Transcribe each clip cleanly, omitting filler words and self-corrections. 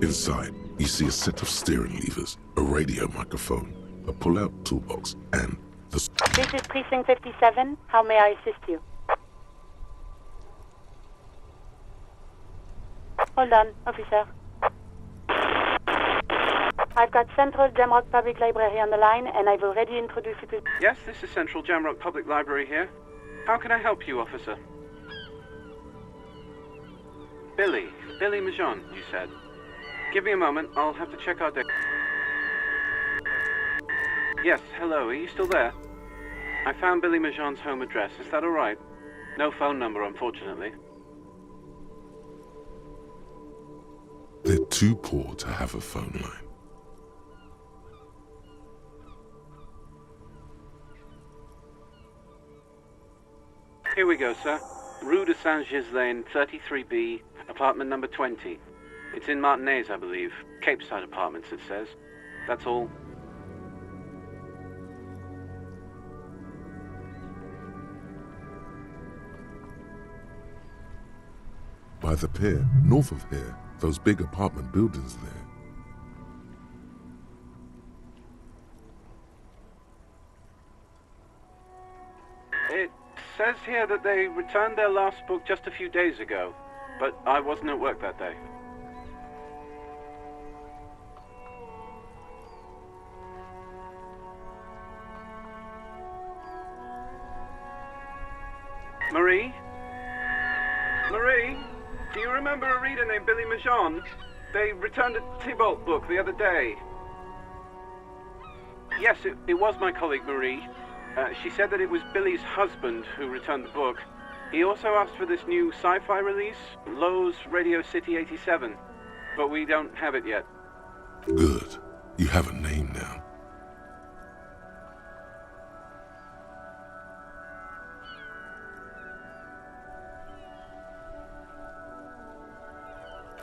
Inside, you see a set of steering levers, a radio microphone, a pull-out toolbox, and the... This is Precinct 57. How may I assist you? Hold on, officer. I've got Central Jamrock Public Library on the line, and I've already introduced you to... Yes, this is Central Jamrock Public Library here. How can I help you, officer? Billy Majon, you said. Give me a moment, I'll have to check out their... Yes, hello, are you still there? I found Billy Majon's home address, is that alright? No phone number, unfortunately. They're too poor to have a phone line. Here we go, sir. Rue de Saint-Ghislain, 33B, apartment number 20. It's in Martinez, I believe. Cape Side Apartments, it says. That's all. By the pier, north of here, those big apartment buildings there. It says here that they returned their last book just a few days ago, but I wasn't at work that day. Marie? Marie? Do you remember a reader named Billy Majon? They returned a Tybalt book the other day. Yes, it was my colleague Marie. She said that it was Billy's husband who returned the book. He also asked for this new sci-fi release, Lowe's Radio City 87, but we don't have it yet. Good. You have a name now.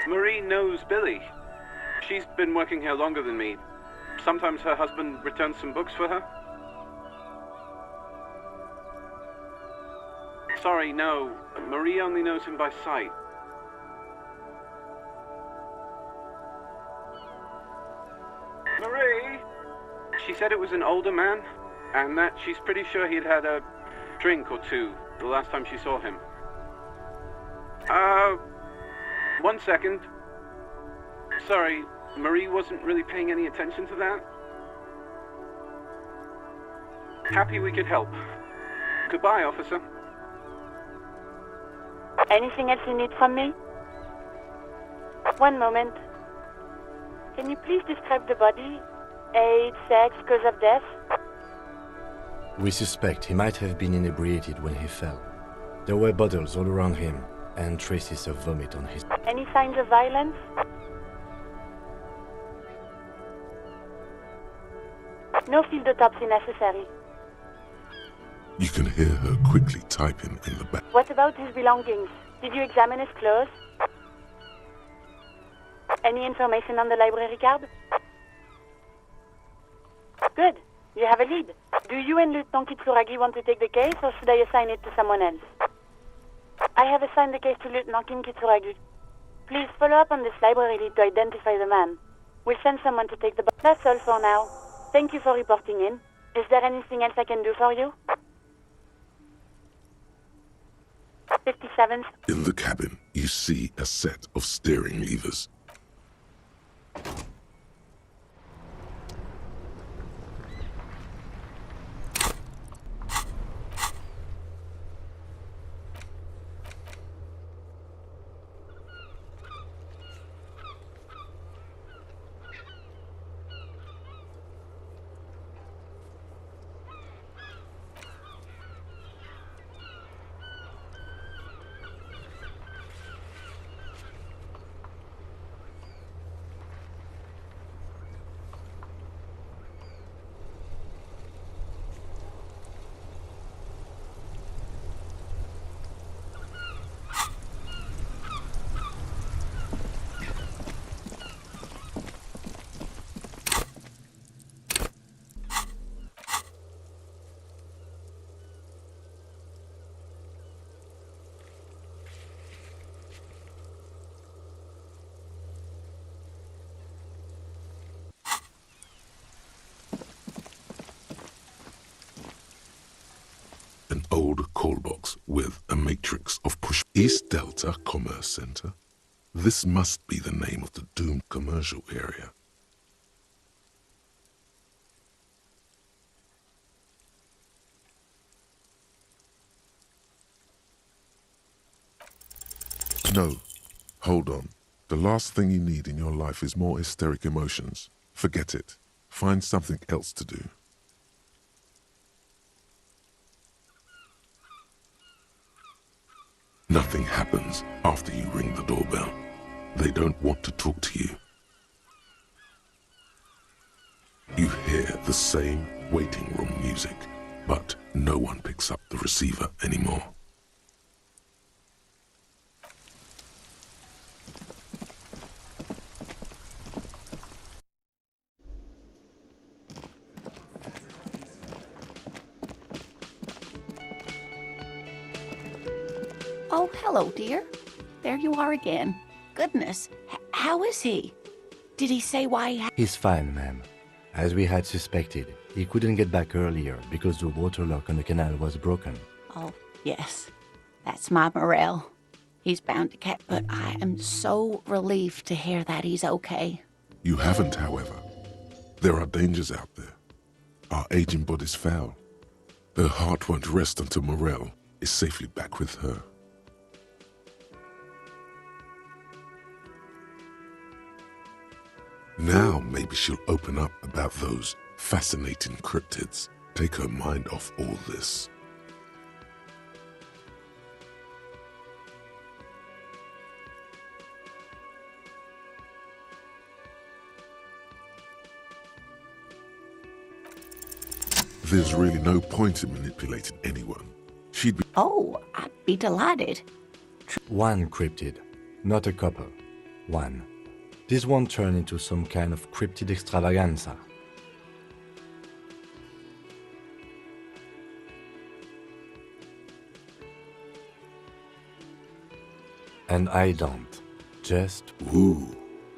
Marie knows Billy. She's been working here longer than me. Sometimes her husband returns some books for her. Sorry, no. Marie only knows him by sight. Marie! She said it was an older man, and that she's pretty sure he'd had a drink or two the last time she saw him. 1 second. Sorry, Marie wasn't really paying any attention to that. Happy we could help. Goodbye, officer. Anything else you need from me? One moment. Can you please describe the body? Age, sex, cause of death? We suspect he might have been inebriated when he fell. There were bottles all around him, and traces of vomit on his... Any signs of violence? No field autopsy necessary. You can hear her quickly typing in the back. What about his belongings? Did you examine his clothes? Any information on the library card? Good. You have a lead. Do you and Lieutenant Kitsuragi want to take the case, or should I assign it to someone else? I have assigned the case to Lieutenant Kim Kitsuragi. Please follow up on this library lead to identify the man. We'll send someone to take the... That's all for now. Thank you for reporting in. Is there anything else I can do for you? 57th. In the cabin, you see a set of steering levers. old call box with a matrix of push. East Delta Commerce Center. This must be the name of the doomed commercial area. No, hold on. The last thing you need in your life is more hysteric emotions. Forget it. Find something else to do. Nothing happens after you ring the doorbell. They don't want to talk to you. You hear the same waiting room music, but no one picks up the receiver anymore. Oh, hello, dear. There you are again. Goodness, how is he? Did he say why he He's fine, ma'am. As we had suspected, he couldn't get back earlier because the water lock on the canal was broken. Oh, yes. That's my Morel. He's bound to catch, but I am so relieved to hear that he's okay. You haven't, however. There are dangers out there. Our aging body's foul. Her heart won't rest until Morel is safely back with her. Now maybe she'll open up about those fascinating cryptids, take her mind off all this. There's really no point in manipulating anyone. She'd be... Oh, I'd be delighted. One cryptid, not a couple. One. This won't turn into some kind of cryptid extravaganza. And I don't. Just... Ooh,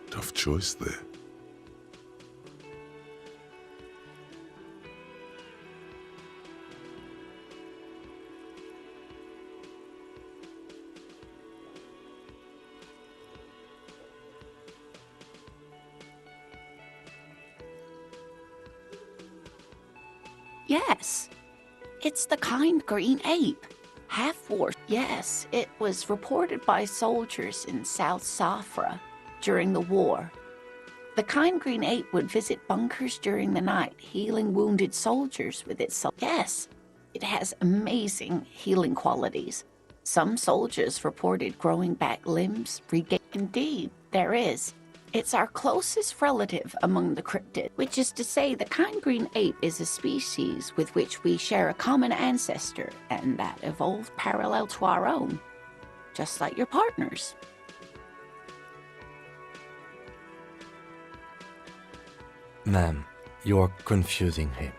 tough choice there. Yes. It's the kind green ape. Half-war. Yes, it was reported by soldiers in South Safra during the war. The kind green ape would visit bunkers during the night, healing wounded soldiers with its... Yes, it has amazing healing qualities. Some soldiers reported growing back limbs, Indeed, there is. It's our closest relative among the cryptids, which is to say the kind green ape is a species with which we share a common ancestor and that evolved parallel to our own, just like your partners. Ma'am, you're confusing him.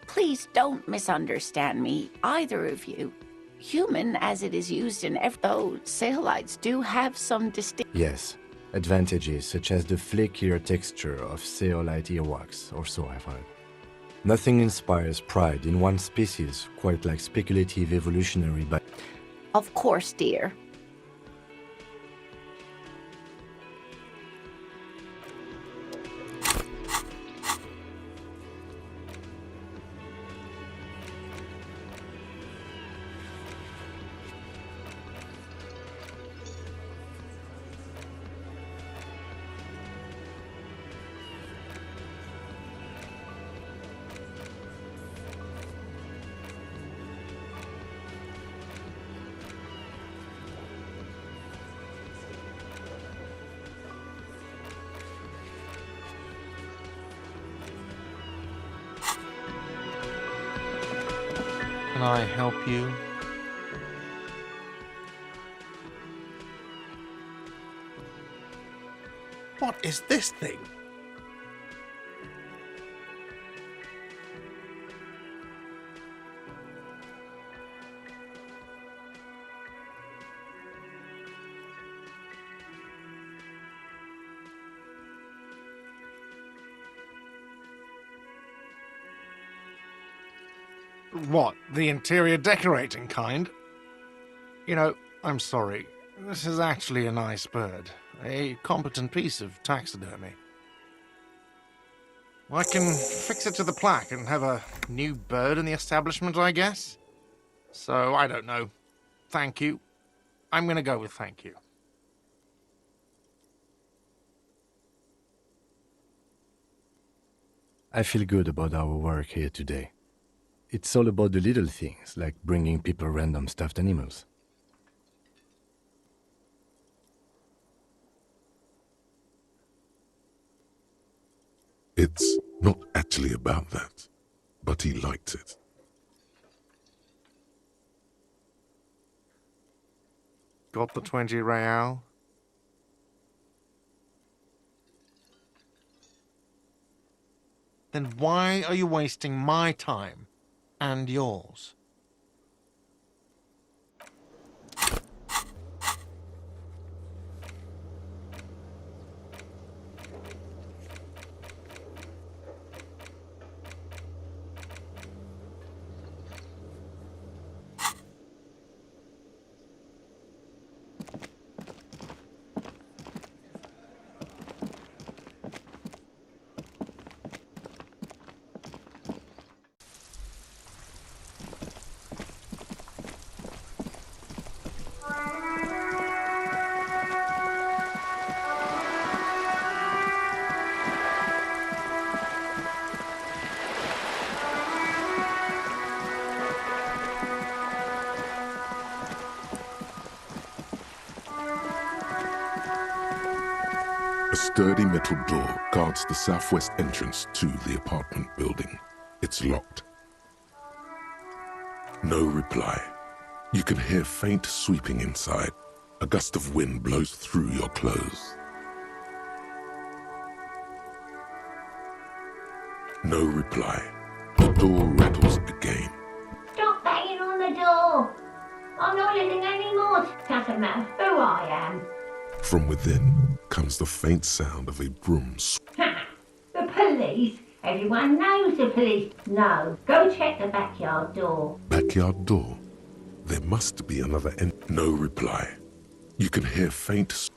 Please don't misunderstand me, either of you. Human as it is used in though Saelites do have some distinct... Yes, advantages such as the flakier texture of Saelite earwax, or so I've heard. Nothing inspires pride in one species quite like speculative evolutionary but... Of course, dear. Can I help you? What is this thing? What, the interior decorating kind? You know, I'm sorry. This is actually a nice bird. A competent piece of taxidermy. I can fix it to the plaque and have a new bird in the establishment, I guess. So, I don't know. Thank you. I'm gonna go with thank you. I feel good about our work here today. It's all about the little things, like bringing people random stuffed animals. It's not actually about that, but he liked it. Got the 20 real? Then why are you wasting my time and yours? A sturdy metal door guards the southwest entrance to the apartment building. It's locked. No reply. You can hear faint sweeping inside. A gust of wind blows through your clothes. No reply. The door rattles again. Stop banging on the door! I'm not letting any more. Doesn't matter who I am. From within comes the faint sound of a broom. The police? Everyone knows the police. No, go check the backyard door. Backyard door? There must be another end. No reply. You can hear faint.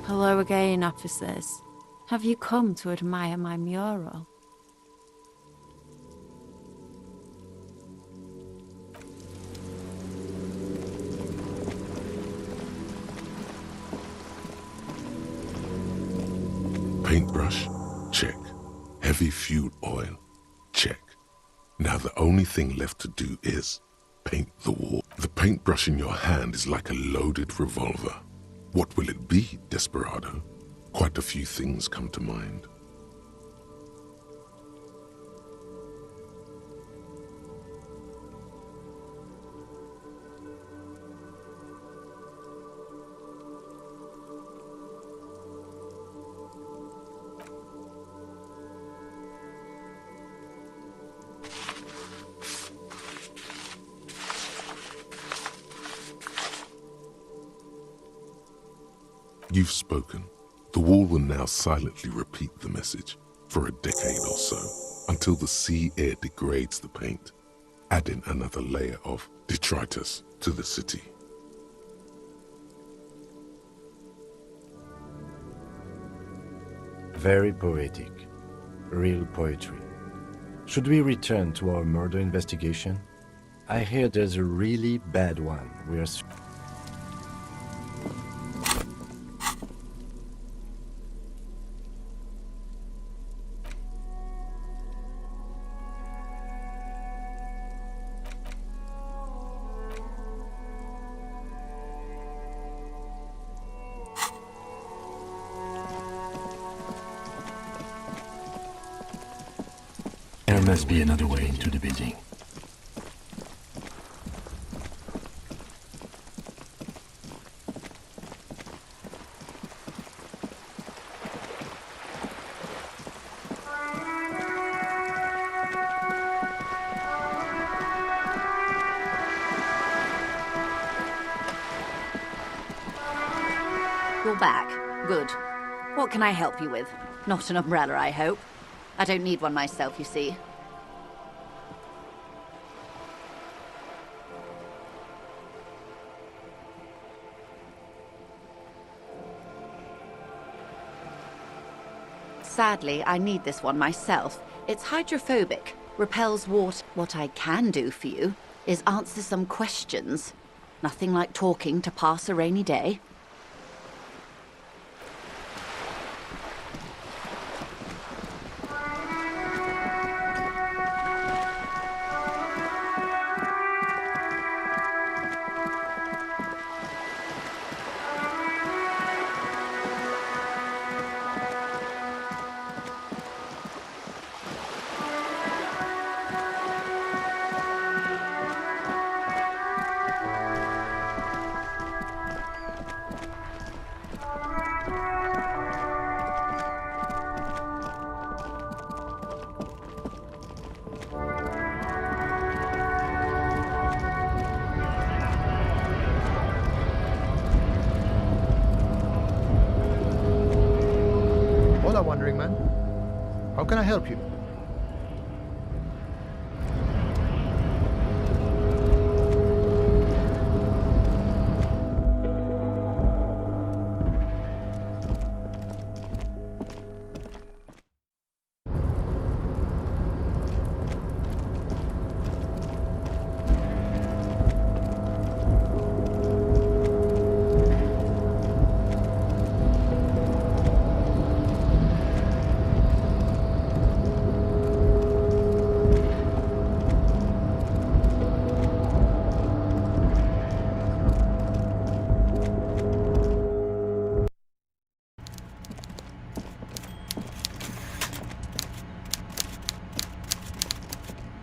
Hello again, officers. Have you come to admire my mural? Paintbrush? Check. Heavy fuel oil? Check. Now the only thing left to do is paint the wall. The paintbrush in your hand is like a loaded revolver. What will it be, Desperado? Quite a few things come to mind. You've spoken. The wall will now silently repeat the message for a decade or so, until the sea air degrades the paint, adding another layer of detritus to the city. Very poetic. Real poetry. Should we return to our murder investigation? I hear there's a really bad one. There must be another way into the building. You're back. Good. What can I help you with? Not an umbrella, I hope. I don't need one myself, you see. Sadly, I need this one myself. It's hydrophobic, repels water. What I can do for you is answer some questions. Nothing like talking to pass a rainy day. Hola, wandering man. How can I help you?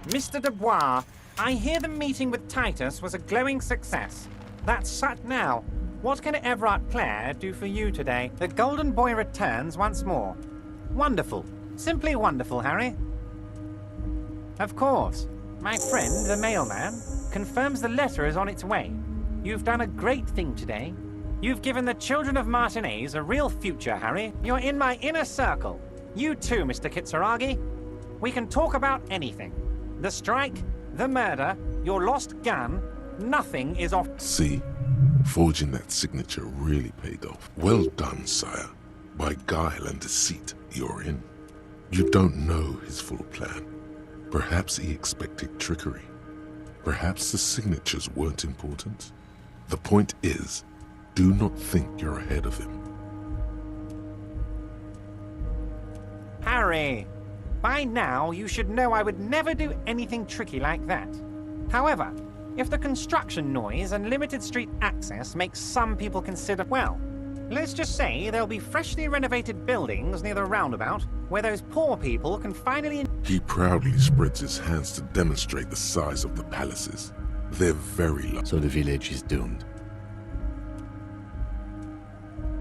Mr. Dubois, I hear the meeting with Titus was a glowing success. That's shut now. What can Everard Clare do for you today? The Golden Boy returns once more. Wonderful. Simply wonderful, Harry. Of course. My friend, the mailman, confirms the letter is on its way. You've done a great thing today. You've given the children of Martinez a real future, Harry. You're in my inner circle. You too, Mr. Kitsuragi. We can talk about anything. The strike, the murder, your lost gun, nothing is off. See? Forging that signature really paid off. Well done, sire. By guile and deceit, you're in. You don't know his full plan. Perhaps he expected trickery. Perhaps the signatures weren't important. The point is, do not think you're ahead of him. Harry! By now, you should know I would never do anything tricky like that. However, if the construction noise and limited street access makes some people consider, well, let's just say there'll be freshly renovated buildings near the roundabout where those poor people can finally... He proudly spreads his hands to demonstrate the size of the palaces. They're very large. So the village is doomed.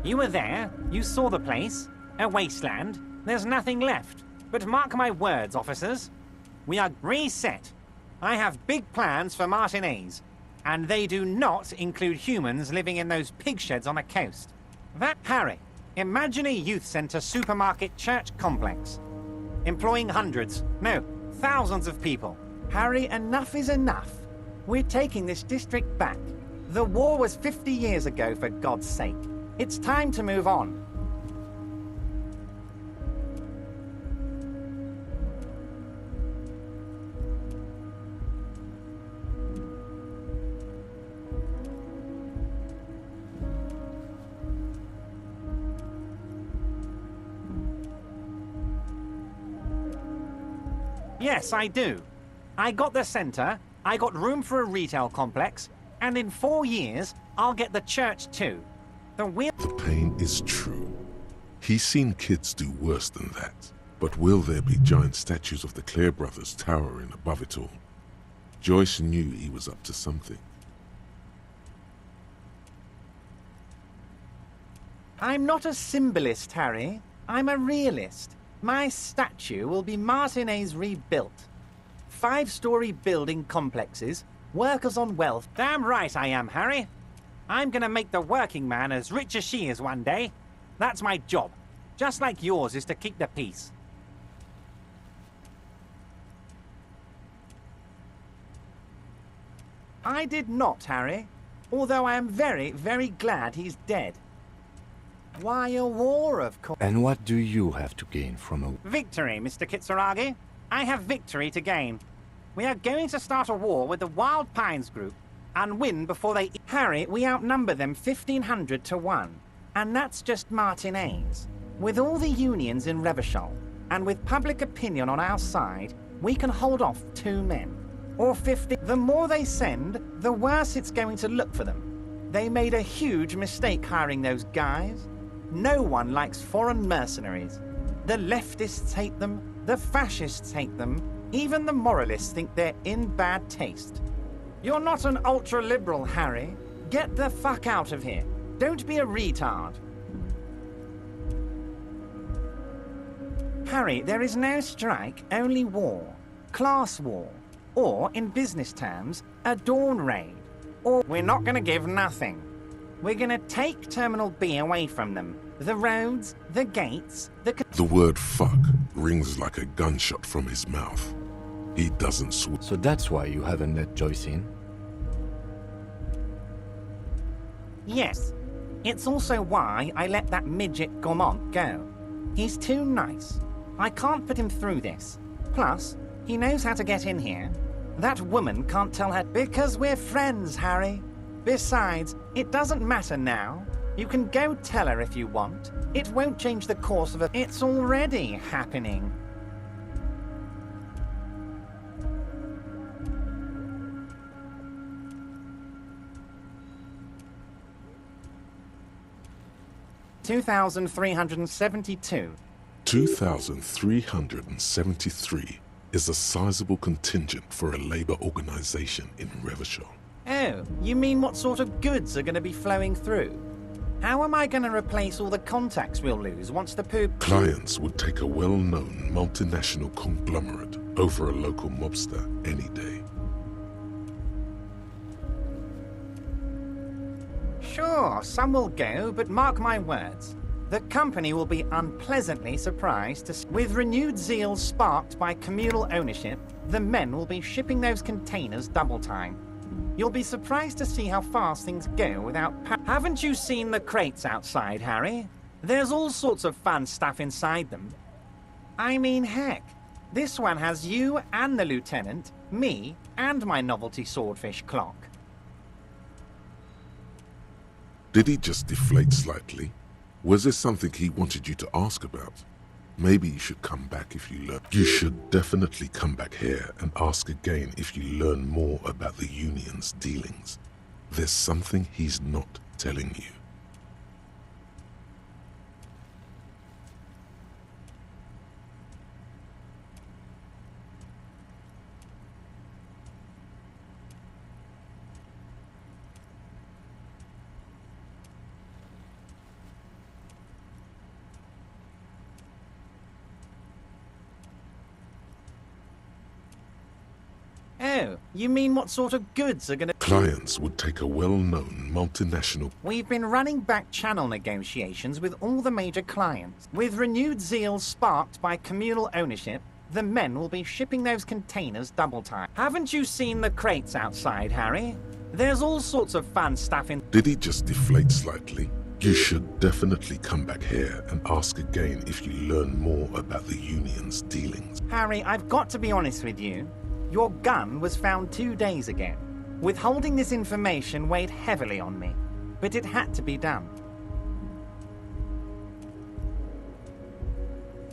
You were there, you saw the place, a wasteland, there's nothing left. But mark my words, officers, we are reset. I have big plans for Martinez, and they do not include humans living in those pig sheds on the coast. That, Harry, imagine a youth centre supermarket church complex, employing hundreds, no, thousands of people. Harry, enough is enough. We're taking this district back. The war was 50 years ago, for God's sake. It's time to move on. Yes, I do. I got the centre, I got room for a retail complex, and in 4 years, I'll get the church too. The pain is true. He's seen kids do worse than that. But will there be giant statues of the Clare brothers towering above it all? Joyce knew he was up to something. I'm not a symbolist, Harry. I'm a realist. My statue will be Martinez rebuilt. 5-story building complexes, workers on wealth. Damn right I am, Harry. I'm gonna make the working man as rich as she is one day. That's my job. Just like yours is to keep the peace. I did not, Harry. Although I am very, very glad he's dead. Why a war, of course. And what do you have to gain from a... Victory, Mr. Kitsuragi. I have victory to gain. We are going to start a war with the Wild Pines group and win before they... Harry, we outnumber them 1,500 to 1. And that's just Martinez. With all the unions in Revachol, and with public opinion on our side, we can hold off 2 men. Or 50. The more they send, the worse it's going to look for them. They made a huge mistake hiring those guys. No one likes foreign mercenaries. The leftists hate them, the fascists hate them, even the moralists think they're in bad taste. You're not an ultra-liberal, Harry. Get the fuck out of here. Don't be a retard. Harry, there is no strike, only war. Class war. Or, in business terms, a dawn raid. Or, we're not gonna give nothing. We're gonna take Terminal B away from them. The roads, the gates, The word fuck rings like a gunshot from his mouth. He doesn't So that's why you haven't let Joyce in? Yes. It's also why I let that midget Gaumont go. He's too nice. I can't put him through this. Plus, he knows how to get in here. That woman can't tell her... Because we're friends, Harry. Besides, it doesn't matter now. You can go tell her if you want. It won't change the course of it. It's already happening. $2,372. 2,373 is a sizable contingent for a labor organization in Revachol. Oh, you mean what sort of goods are going to be flowing through? How am I going to replace all the contacts we'll lose once the poop... Clients would take a well-known multinational conglomerate over a local mobster any day. Sure, some will go, but mark my words. The company will be unpleasantly surprised to... With renewed zeal sparked by communal ownership, the men will be shipping those containers double time. You'll be surprised to see how fast things go without... Haven't you seen the crates outside, Harry? There's all sorts of fun stuff inside them. I mean, heck, this one has you and the lieutenant, me, and my novelty swordfish clock. Did he just deflate slightly? Was there something he wanted you to ask about? Maybe you should come back if you learn. You should definitely come back here and ask again if you learn more about the union's dealings. There's something he's not telling you. Oh, you mean what sort of goods are gonna... Clients would take a well-known multinational... We've been running back channel negotiations with all the major clients. With renewed zeal sparked by communal ownership, the men will be shipping those containers double time. Haven't you seen the crates outside, Harry? There's all sorts of fun stuff in... Did he just deflate slightly? You should definitely come back here and ask again if you learn more about the union's dealings. Harry, I've got to be honest with you. Your gun was found 2 days ago. Withholding this information weighed heavily on me, but it had to be done.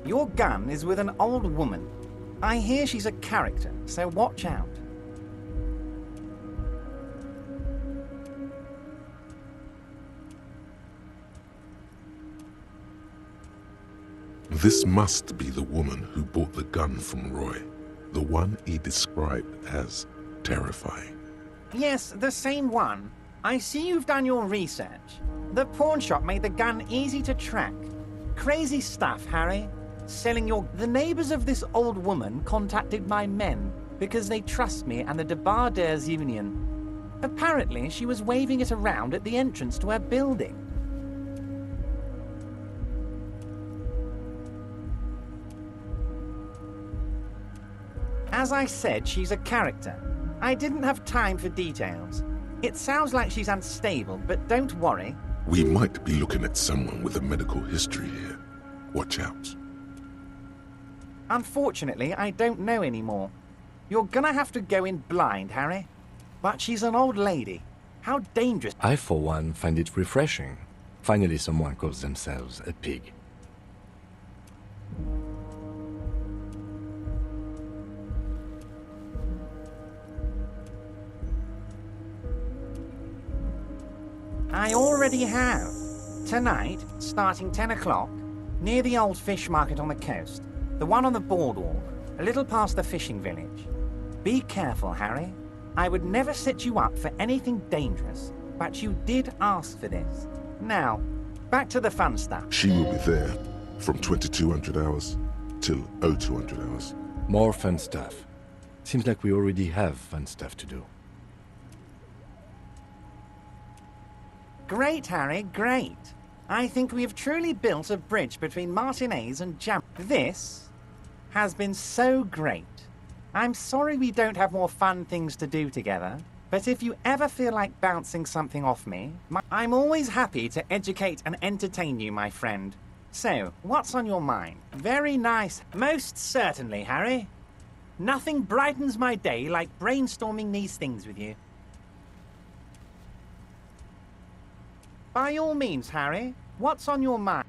Your gun is with an old woman. I hear she's a character, so watch out. This must be the woman who bought the gun from Roy. The one he described as terrifying. Yes, the same one. I see you've done your research. The pawn shop made the gun easy to track. Crazy stuff, Harry. Selling your... The neighbors of this old woman contacted my men because they trust me and the Debardeurs Union. Apparently, she was waving it around at the entrance to her building. As I said, she's a character. I didn't have time for details. It sounds like she's unstable, but don't worry. We might be looking at someone with a medical history here. Watch out. Unfortunately, I don't know anymore. You're gonna have to go in blind, Harry. But she's an old lady. How dangerous. I, for one, find it refreshing. Finally, someone calls themselves a pig. I already have. Tonight, starting 10 o'clock, near the old fish market on the coast. The one on the boardwalk, a little past the fishing village. Be careful, Harry. I would never set you up for anything dangerous, but you did ask for this. Now, back to the fun stuff. She will be there from 2200 hours till 0200 hours. More fun stuff. Seems like we already have fun stuff to do. Great, Harry, great. I think we have truly built a bridge between Martinez and Jam. This has been so great. I'm sorry we don't have more fun things to do together, but if you ever feel like bouncing something off me, I'm always happy to educate and entertain you, my friend. So, what's on your mind? Very nice. Most certainly, Harry. Nothing brightens my day like brainstorming these things with you. By all means, Harry. What's on your mind?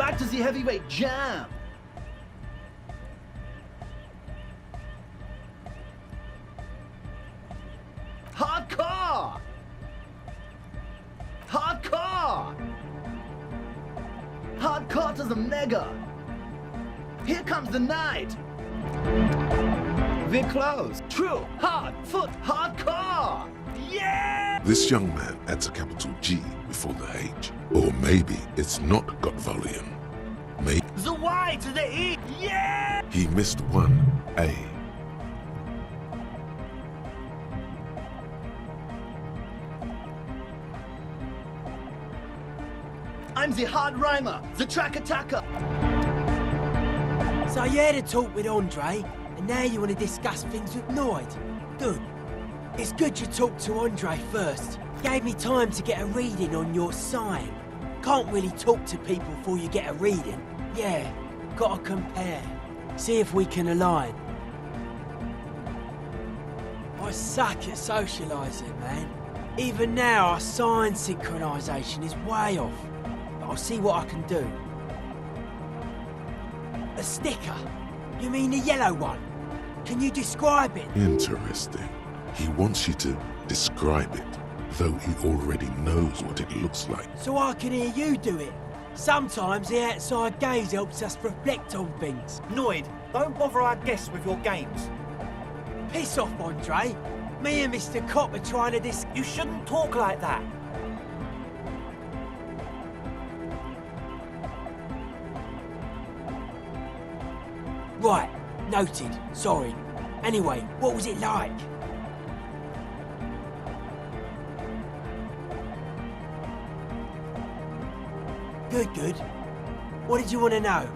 Back to the heavyweight jam! Hardcore! Hardcore! Hardcore to the mega! Here comes the night! We're close! True, hard, foot, hardcore! Yeah! This young man adds a capital G before the H. Or maybe it's not got volume. Maybe The Y to the E! Yeah! he missed one A. I'm the hard rhymer, the track attacker! So you had a talk with Andre, and now you want to discuss things with Noid. Good. It's good you talked to Andre first. Gave me time to get a reading on your sign. Can't really talk to people before you get a reading. Yeah, gotta compare. See if we can align. I suck at socialising, man. Even now, our sign synchronisation is way off. But I'll see what I can do. A sticker? You mean the yellow one? Can you describe it? Interesting. He wants you to describe it, though he already knows what it looks like. So I can hear you do it. Sometimes the outside gaze helps us reflect on things. Noid, don't bother our guests with your games. Piss off, Andre. Me and Mr. Cop are trying to You shouldn't talk like that. Right, noted. Sorry. Anyway, what was it like? Good, good. What did you want to know?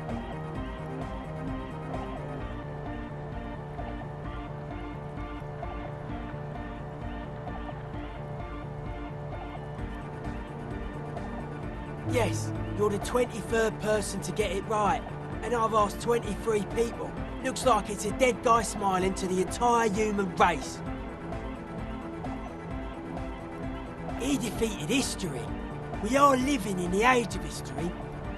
Yes, you're the 23rd person to get it right, and I've asked 23 people. Looks like it's a dead guy smiling to the entire human race. He defeated history. We are living in the age of history.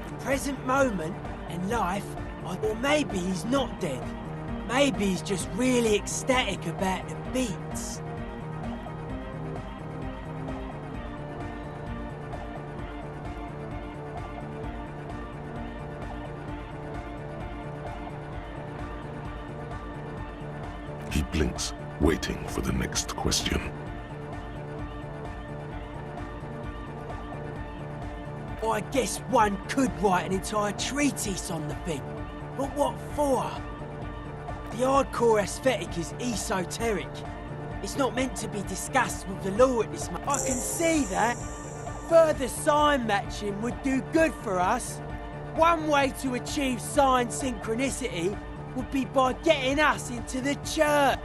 The present moment and life, or maybe he's not dead. Maybe he's just really ecstatic about the beats. He blinks, waiting for the next question. I guess one could write an entire treatise on the thing. But what for? The hardcore aesthetic is esoteric. It's not meant to be discussed with the law at this moment. I can see that. Further sign matching would do good for us. One way to achieve sign synchronicity would be by getting us into the church.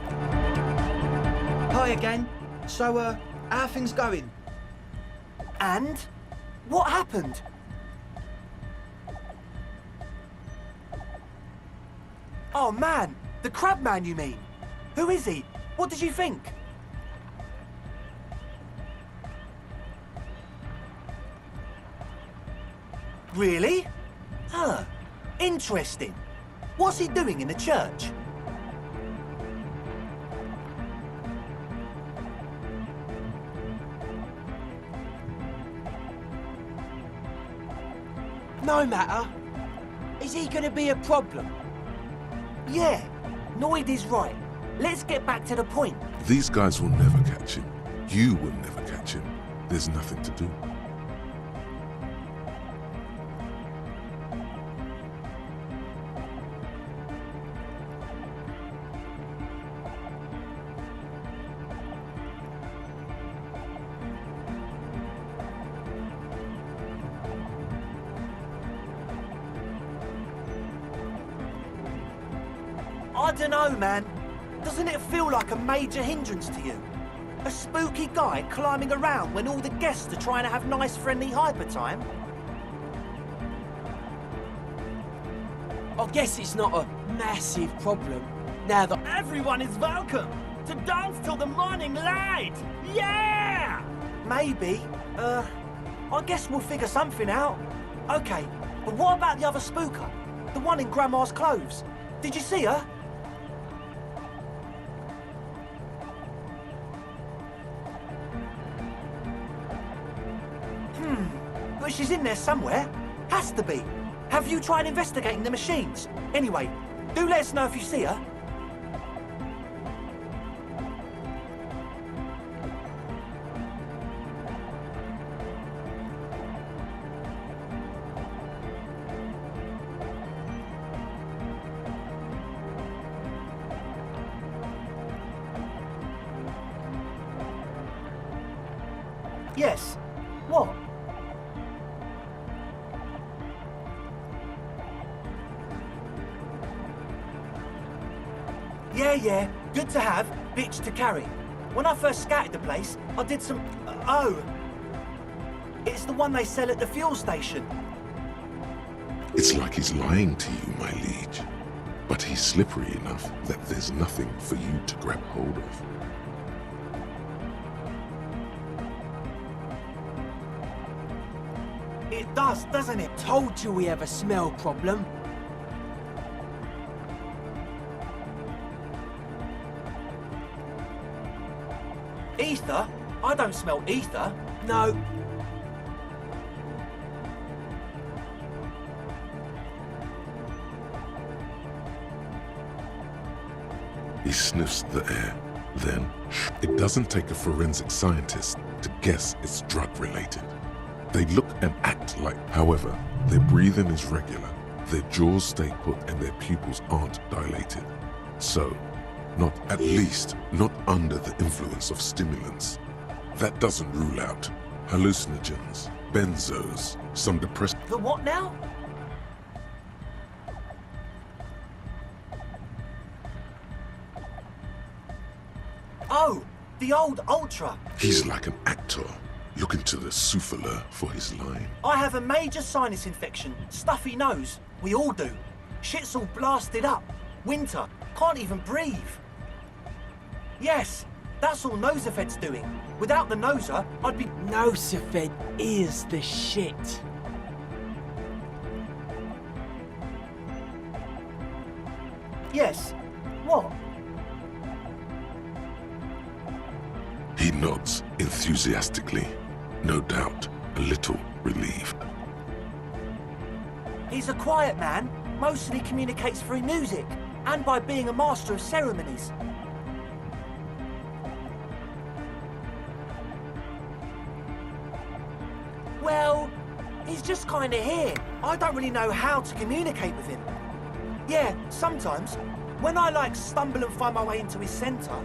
Hi again. So, how are things going? And? What happened? Oh man, the crab man you mean? Who is he? What did you think? Really? Huh, interesting. What's he doing in the church? No matter. Is he gonna be a problem? Yeah, Noid is right. Let's get back to the point. These guys will never catch him. You will never catch him. There's nothing to do. I don't know, man. Doesn't it feel like a major hindrance to you? A spooky guy climbing around when all the guests are trying to have nice, friendly hyper time? I guess it's not a massive problem now that Everyone is welcome to dance till the morning light. Yeah! Maybe. I guess we'll figure something out. Okay, but what about the other spooker? The one in Grandma's clothes? Did you see her? But she's in there somewhere. Has to be. Have you tried investigating the machines? Anyway, do let us know if you see her. Yes. What? Yeah, good to have, bitch to carry. When I first scouted the place, I did some... Oh! It's the one they sell at the fuel station. It's like he's lying to you, my liege. But he's slippery enough that there's nothing for you to grab hold of. It does, doesn't it? Told you we have a smell problem. Ether? I don't smell ether. No. He sniffs the air, then it doesn't take a forensic scientist to guess it's drug-related. They look and act like, however, their breathing is regular, their jaws stay put and their pupils aren't dilated. So, at least not under the influence of stimulants. That doesn't rule out hallucinogens, benzos, some depressants. The what now? Oh, the old Ultra. He's like an actor, looking to the souffleur for his line. I have a major sinus infection, stuffy nose. We all do. Shit's all blasted up. Winter. Can't even breathe. Yes, that's all Nosafed's doing. Without the Noser, I'd be... Nosafed is the shit. Yes. What? He nods enthusiastically, no doubt a little relieved. He's a quiet man, mostly communicates through music, and by being a master of ceremonies. Well, he's just kinda here. I don't really know how to communicate with him. Yeah, sometimes, when I stumble and find my way into his center,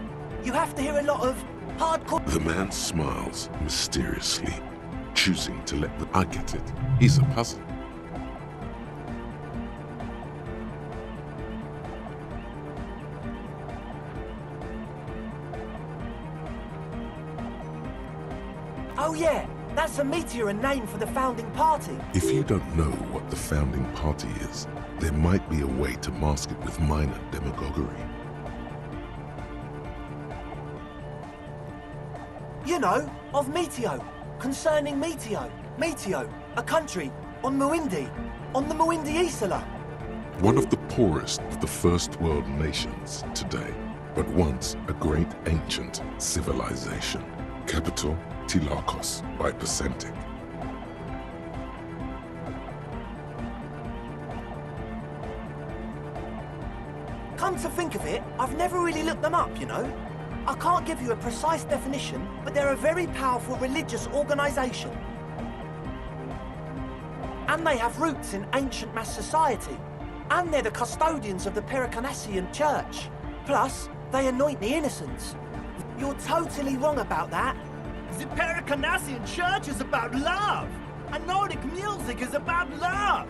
you have to hear a lot of hardcore... The man smiles mysteriously, choosing to let the... I get it. He's a puzzle. Oh yeah, that's a meteor and name for the founding party. If you don't know what the founding party is, there might be a way to mask it with minor demagoguery. You know, of Meteo, concerning Meteo. Meteo, a country on Muindi, on the Muindi Isla. One of the poorest of the first world nations today, but once a great ancient civilization. Capital, Tilakos by Percentic. Come to think of it, I've never really looked them up, you know. I can't give you a precise definition, but they're a very powerful religious organization. And they have roots in ancient mass society. And they're the custodians of the Pericarnassian Church. Plus, they anoint the innocents. You're totally wrong about that. The Pericarnassian Church is about love. And Nordic music is about love.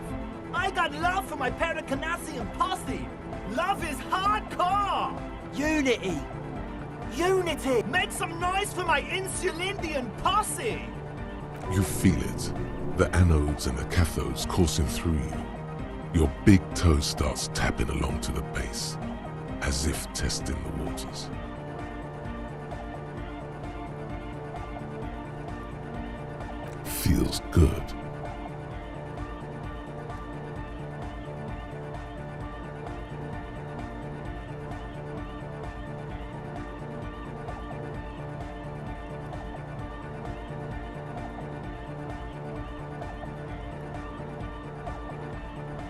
I got love for my Pericarnassian posse. Love is hardcore. Unity. Unity! Make some noise for my Insulindian posse! You feel it. The anodes and the cathodes coursing through you. Your big toe starts tapping along to the base, as if testing the waters. Feels good.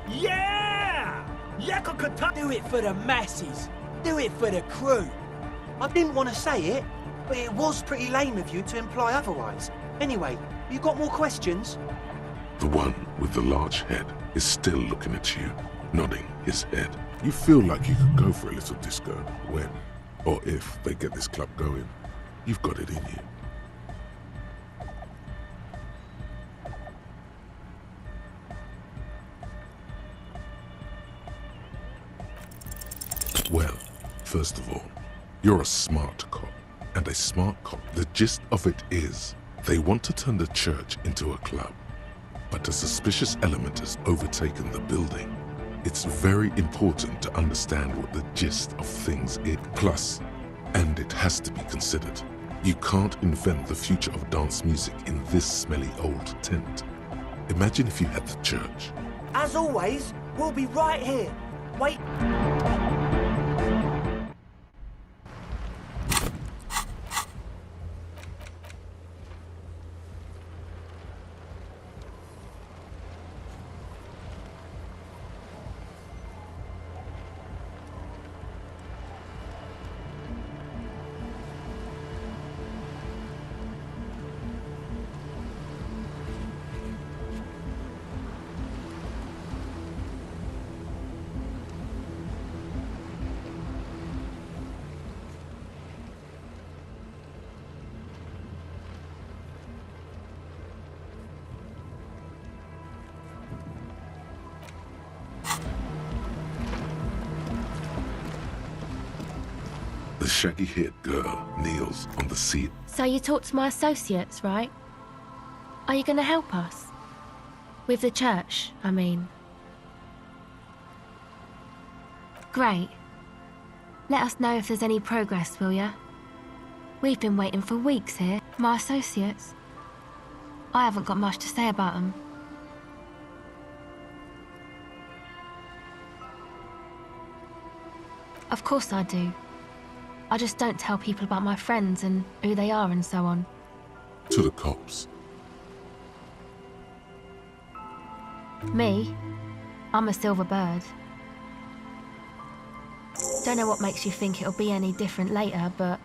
Yeah! Do it for the masses. Do it for the crew. I didn't want to say it, but it was pretty lame of you to imply otherwise. Anyway, you got more questions? The one with the large head is still looking at you, nodding his head. You feel like you could go for a little disco when, or if they get this club going. You've got it in you. Well, first of all, you're a smart cop. And a smart cop, the gist of it is, They want to turn the church into a club, but a suspicious element has overtaken the building. It's very important to understand what the gist of things is. Plus, and it has to be considered, you can't invent the future of dance music in this smelly old tent. Imagine if you had the church. As always, we'll be right here. Wait. The shaggy-haired girl kneels on the seat. So you talked to my associates, right? Are you going to help us? With the church, I mean. Great. Let us know if there's any progress, will ya? We've been waiting for weeks here. My associates. I haven't got much to say about them. Of course I do. I just don't tell people about my friends and who they are and so on. To the cops. Me? I'm a silver bird. Don't know what makes you think it'll be any different later, but...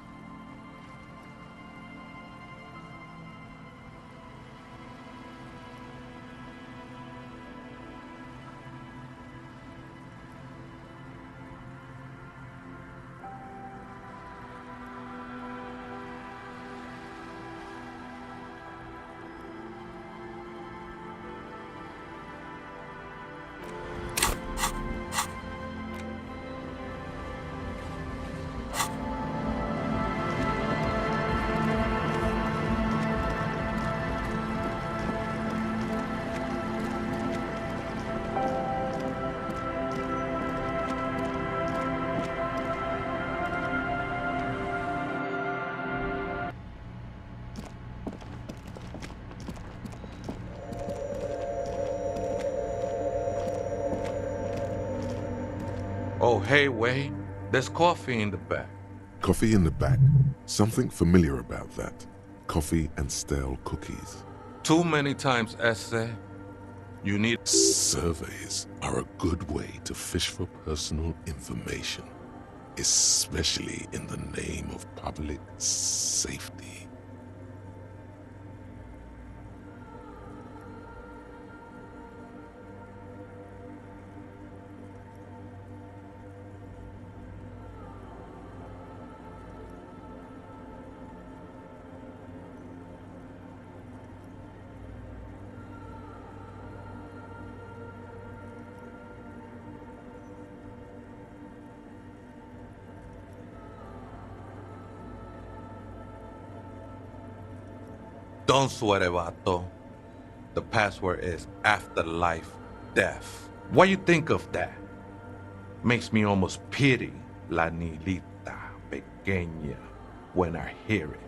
Oh, hey, Wade. There's coffee in the back. Coffee in the back. Something familiar about that. Coffee and stale cookies. Too many times essay. You need... Surveys are a good way to fish for personal information, especially in the name of public safety. Don't sweat it, vato. The password is afterlife death. What you think of that? Makes me almost pity la niñita pequeña when I hear it.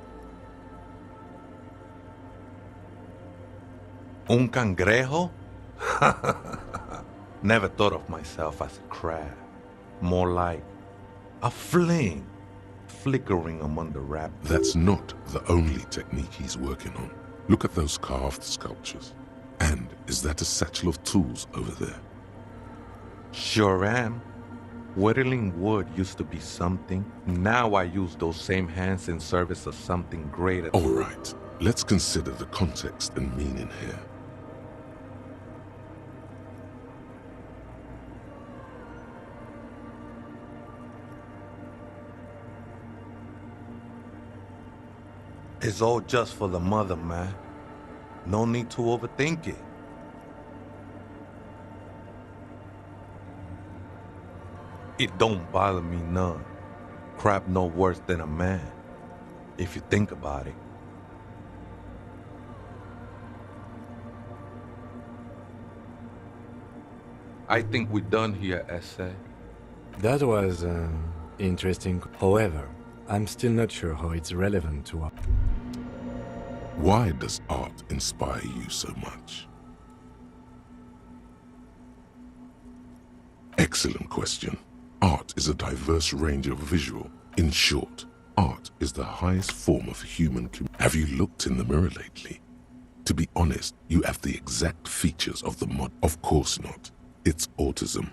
Un cangrejo? Never thought of myself as a crab. More like a fling flickering among the wrap. That's not the only technique he's working on. Look at those carved sculptures. And is that a satchel of tools over there? Sure am. Whittling wood used to be something. Now I use those same hands in service of something greater. All right, let's consider the context and meaning here. It's all just for the mother, man. No need to overthink it. It don't bother me none. Crap no worse than a man, if you think about it. I think we're done here, Essay. That was interesting. However, I'm still not sure how it's relevant to us. Why does art inspire you so much? Excellent question. Art is a diverse range of visual. In short, art is the highest form of human communication. Have you looked in the mirror lately? To be honest, you have the exact features of the mod. Of course not. It's autism.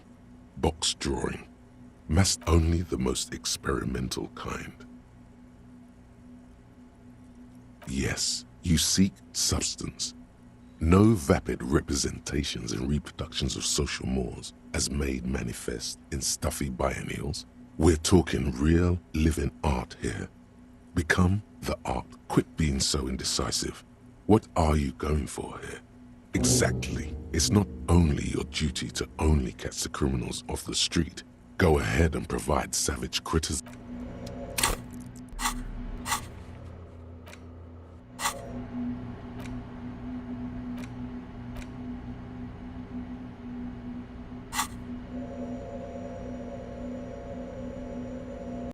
Box drawing. Mass only the most experimental kind. Yes, you seek substance. No vapid representations and reproductions of social mores as made manifest in stuffy biennials. We're talking real, living art here. Become the art. Quit being so indecisive. What are you going for here? Exactly. It's not only your duty to only catch the criminals off the street. Go ahead and provide savage criticism.